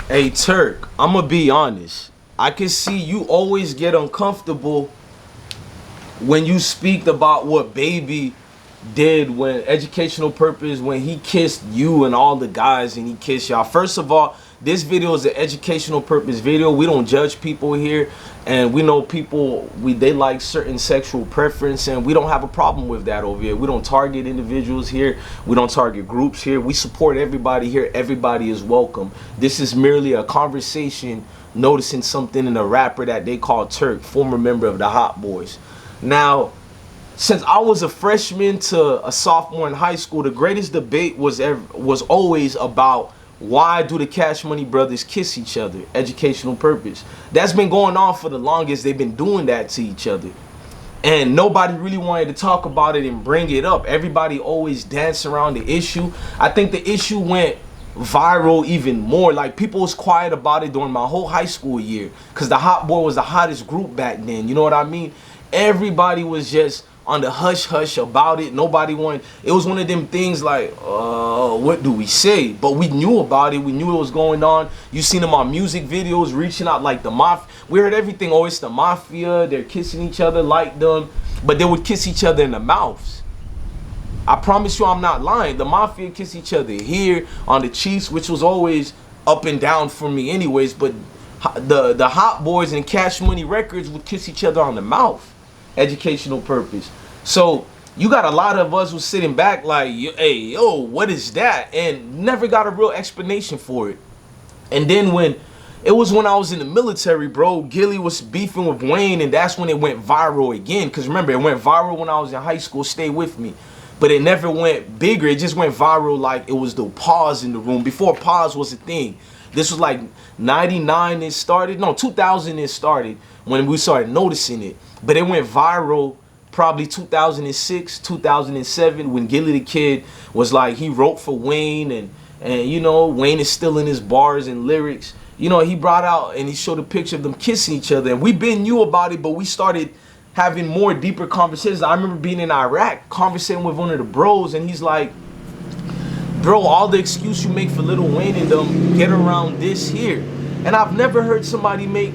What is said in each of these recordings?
Hey Turk, I'ma be honest. I can see you always get uncomfortable when you speak about what Baby did when educational purpose, when he kissed you and all the guys and he kissed y'all. First of all, this video is an educational purpose video. We don't judge people here, and we know people they like certain sexual preference, and we don't have a problem with that over here. We don't target individuals here. We don't target groups here. We support everybody here. Everybody is welcome. This is merely a conversation noticing something in a rapper that they call Turk, former member of the Hot Boys. Now, since I was a freshman to a sophomore in high school, the greatest debate was always about why do the Cash Money brothers kiss each other? Educational purpose. That's been going on for the longest. They've been doing that to each other. And nobody really wanted to talk about it and bring it up. Everybody always danced around the issue. I think the issue went viral even more. Like, people was quiet about it during my whole high school year because the Hot Boy was the hottest group back then. You know what I mean? Everybody was just on the hush hush about it. Nobody wanted. It was one of them things like, what do we say? But we knew about it. We knew it was going on. You seen them on music videos reaching out like the mafia. We heard everything. Oh, it's the mafia. They're kissing each other like them, but they would kiss each other in the mouths. I promise you, I'm not lying. The mafia kiss each other here on the cheeks, which was always up and down for me, anyways. But the Hot Boys and Cash Money Records would kiss each other on the mouth. Educational purpose. So you got a lot of us who sitting back like, hey, yo, what is that? And never got a real explanation for it. And then when I was in the military, bro, Gilly was beefing with Wayne, and that's when it went viral again. Because remember, it went viral when I was in high school. Stay with me. But it never went bigger. It just went viral like it was the pause in the room. Before pause was a thing. This was like 99 it started. No, 2000 it started when we started noticing it. But it went viral probably 2006, 2007 when Gilly the Kid was like, he wrote for Wayne, and you know, Wayne is still in his bars and lyrics. You know, he brought out and he showed a picture of them kissing each other, and we been knew about it, but we started having more deeper conversations. I remember being in Iraq, conversating with one of the bros, and he's like, bro, all the excuse you make for Lil Wayne and them, get around this here. And I've never heard somebody make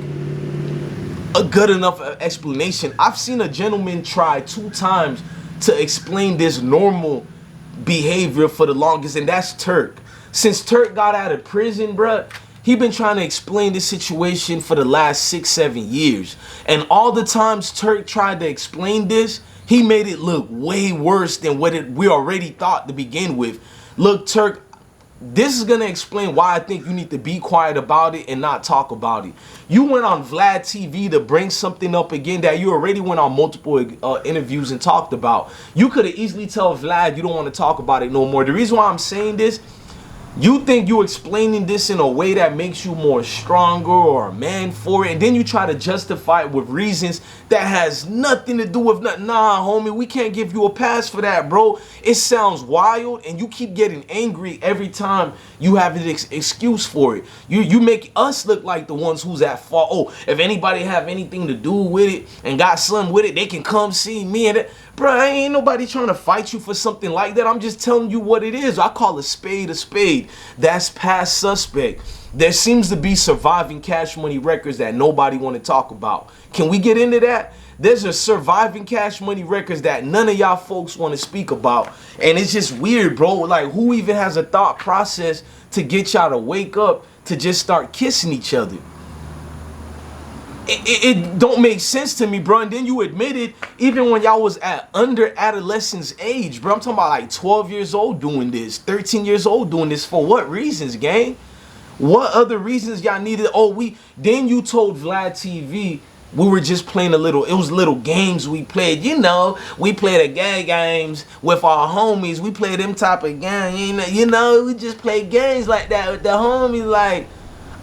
a good enough explanation. I've seen a gentleman try 2 times to explain this normal behavior for the longest, and that's Turk. Since Turk got out of prison, bruh, he been trying to explain this situation for the last 6-7 years. And all the times Turk tried to explain this, he made it look way worse than what we already thought to begin with. Look, Turk, this is going to explain why I think you need to be quiet about it and not talk about it. You went on Vlad TV to bring something up again that you already went on multiple interviews and talked about. You could have easily told Vlad you don't want to talk about it no more. The reason why I'm saying this, you think you explaining this in a way that makes you more stronger or a man for it, and then you try to justify it with reasons that has nothing to do with nothing. Nah, homie, we can't give you a pass for that, bro. It sounds wild, and you keep getting angry every time you have an excuse for it. You make us look like the ones who's at fault. Oh, if anybody have anything to do with it and got something with it, they can come see me. And bro, ain't nobody trying to fight you for something like that. I'm just telling you what it is. I call a spade a spade. That's past suspect. There seems to be surviving Cash Money records that nobody want to talk about. Can we get into that? There's a surviving Cash Money records that none of y'all folks want to speak about. And it's just weird, bro. Like, who even has a thought process to get y'all to wake up to just start kissing each other? It don't make sense to me, bro. And then you admitted, even when y'all was at under adolescence age, bro, I'm talking about like 12 years old doing this, 13 years old doing this. For what reasons, gang? What other reasons y'all needed? Then you told Vlad TV we were just playing it was little games we played. You know, we played the gay games with our homies. We played them type of games. You know, we just play games like that with the homies. Like,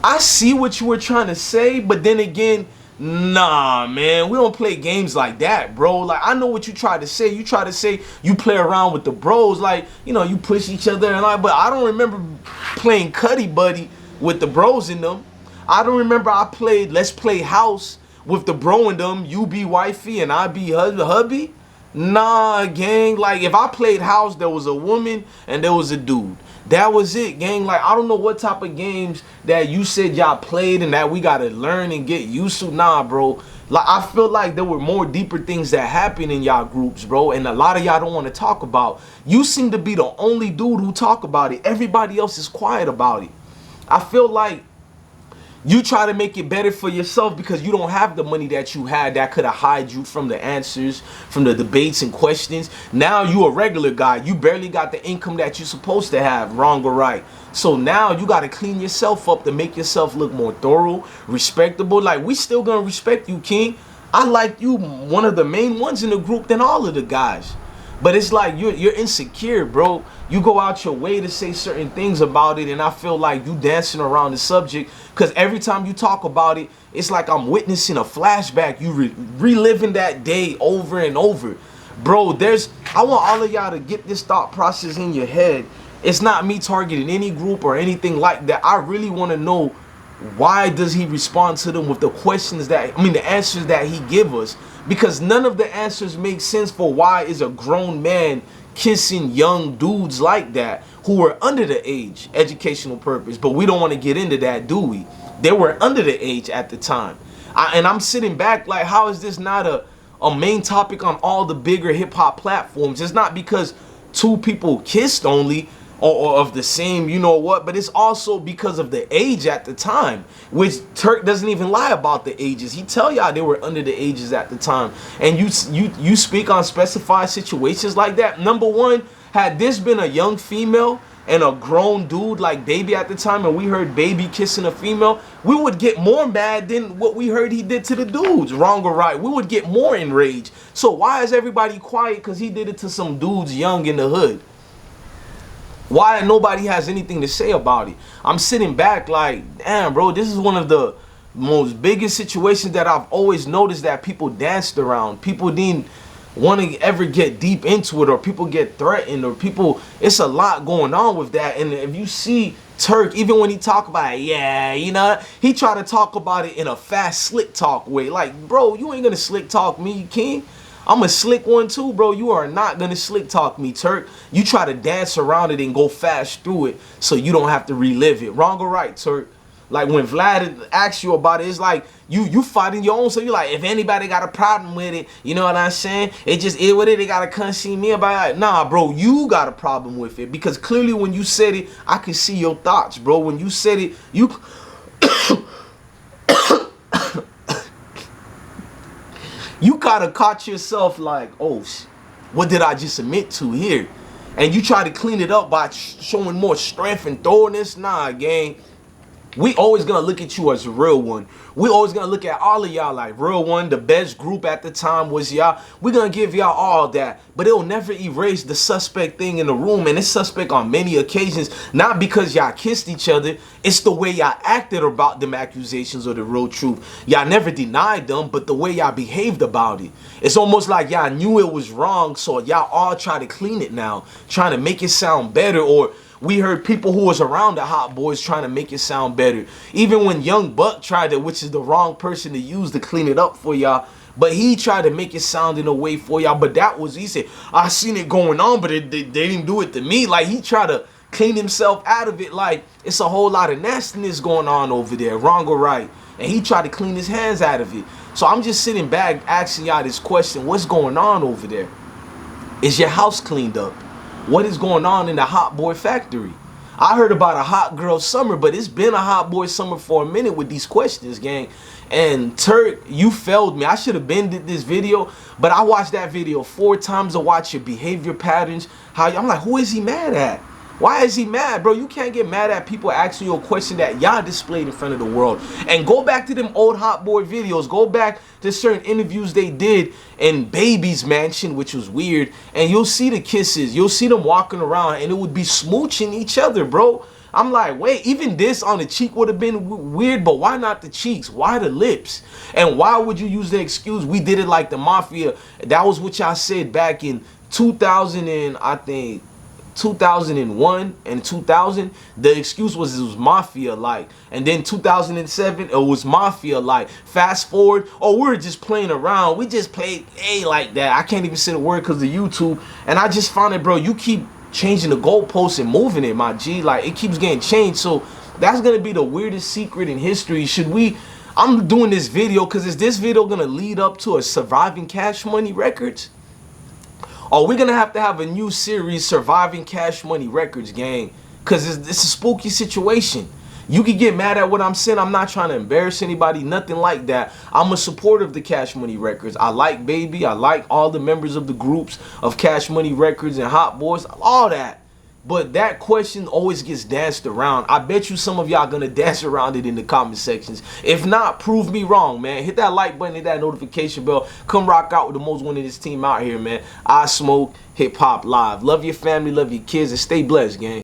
I see what you were trying to say, but then again, nah, man, we don't play games like that, bro. Like, I know what you tried to say. You try to say you play around with the bros, like, you know, you push each other and like, but I don't remember playing Cuddy Buddy with the bros in them. I don't remember I played Let's Play House with the bro in them. You be wifey and I be hubby. Nah, gang. Like, if I played house, there was a woman and there was a dude. That was it, gang. Like, I don't know what type of games that you said y'all played and that we gotta learn and get used to. Nah, bro. Like, I feel like there were more deeper things that happen in y'all groups, bro, and a lot of y'all don't want to talk about. You seem to be the only dude who talk about it. Everybody else is quiet about it. I feel like you try to make it better for yourself because you don't have the money that you had that could have hide you from the answers, from the debates and questions. Now you a regular guy. You barely got the income that you're supposed to have, wrong or right. So now you got to clean yourself up to make yourself look more thorough, respectable. Like, we still going to respect you, King. I like you one of the main ones in the group than all of the guys. But it's like you're insecure, bro. You go out your way to say certain things about it, and I feel like you dancing around the subject because every time you talk about it, it's like I'm witnessing a flashback. You reliving that day over and over. Bro, I want all of y'all to get this thought process in your head. It's not me targeting any group or anything like that. I really want to know, why does he respond to them with the questions that, the answers that he give us? Because none of the answers make sense for why is a grown man kissing young dudes like that who were under the age, educational purpose. But we don't want to get into that, do we? They were under the age at the time. And I'm sitting back like, how is this not a main topic on all the bigger hip hop platforms? It's not because two people kissed only, or of the same, you know what, but it's also because of the age at the time, which Turk doesn't even lie about the ages. He tell y'all they were under the ages at the time. And you speak on specified situations like that. Number one, had this been a young female and a grown dude like Baby at the time, and we heard Baby kissing a female, we would get more mad than what we heard he did to the dudes, wrong or right. We would get more enraged. So why is everybody quiet because he did it to some dudes young in the hood? Why nobody has anything to say about it? I'm sitting back like, damn, bro, this is one of the most biggest situations that I've always noticed that people danced around. People didn't want to ever get deep into it, or people get threatened, or people, it's a lot going on with that. And if you see Turk, even when he talk about it, yeah, you know, he try to talk about it in a fast, slick talk way. Like, bro, you ain't gonna slick talk me, King. I'm a slick one too, bro. You are not gonna slick talk me, Turk. You try to dance around it and go fast through it so you don't have to relive it. Wrong or right, Turk? Like, when Vlad asks you about it, it's like you fighting your own. So you're like, if anybody got a problem with it, you know what I'm saying? It just is what it. They gotta come see me about it. Nah, bro, you got a problem with it because clearly when you said it, I could see your thoughts, bro. When you said it, you. You kind of caught yourself like, oh, what did I just admit to here? And you try to clean it up by showing more strength and thoroughness. Nah, gang. We always gonna look at you as a real one. We always gonna look at all of y'all like real one. The best group at the time was y'all. We're gonna give y'all all that, but it'll never erase the suspect thing in the room. And it's suspect on many occasions, not because y'all kissed each other. It's the way y'all acted about them accusations or the real truth. Y'all never denied them, but the way y'all behaved about it. It's almost like y'all knew it was wrong, so y'all all try to clean it now, trying to make it sound better. Or we heard people who was around the Hot Boys trying to make it sound better. Even when Young Buck tried it, which is the wrong person to use to clean it up for y'all. But he tried to make it sound in a way for y'all. But that was, he said, I seen it going on, but they didn't do it to me. Like, he tried to clean himself out of it. Like, it's a whole lot of nastiness going on over there, wrong or right. And he tried to clean his hands out of it. So I'm just sitting back asking y'all this question. What's going on over there? Is your house cleaned up? What is going on in the Hot Boy factory? I heard about a hot girl summer, but it's been a hot boy summer for a minute with these questions, gang. And Turk, you failed me. I should have been did this video, but I watched that video 4 times to watch your behavior patterns. I'm like, who is he mad at? Why is he mad, bro? You can't get mad at people asking you a question that y'all displayed in front of the world. And go back to them old Hot Boy videos. Go back to certain interviews they did in Baby's mansion, which was weird. And you'll see the kisses. You'll see them walking around, and it would be smooching each other, bro. I'm like, wait, even this on the cheek would have been weird, but why not the cheeks? Why the lips? And why would you use the excuse, we did it like the mafia? That was what y'all said back in 2000 and I think 2001 and 2000, the excuse was it was mafia-like. And then 2007, it was mafia-like. Fast forward, oh, we were just playing around. We just played like that. I can't even say the word because of YouTube. And I just found it, bro, you keep changing the goalposts and moving it, my G. Like, it keeps getting changed. So that's going to be the weirdest secret in history. I'm doing this video because is this video going to lead up to a Surviving Cash Money Records? Or we're going to have a new series, Surviving Cash Money Records, gang. Because it's a spooky situation. You can get mad at what I'm saying. I'm not trying to embarrass anybody, nothing like that. I'm a supporter of the Cash Money Records. I like Baby. I like all the members of the groups of Cash Money Records and Hot Boys, all that. But that question always gets danced around. I bet you some of y'all gonna dance around it in the comment sections. If not, prove me wrong, man. Hit that like button, hit that notification bell. Come rock out with the most winningest team out here, man. I Smoke Hip Hop Live. Love your family, love your kids, and stay blessed, gang.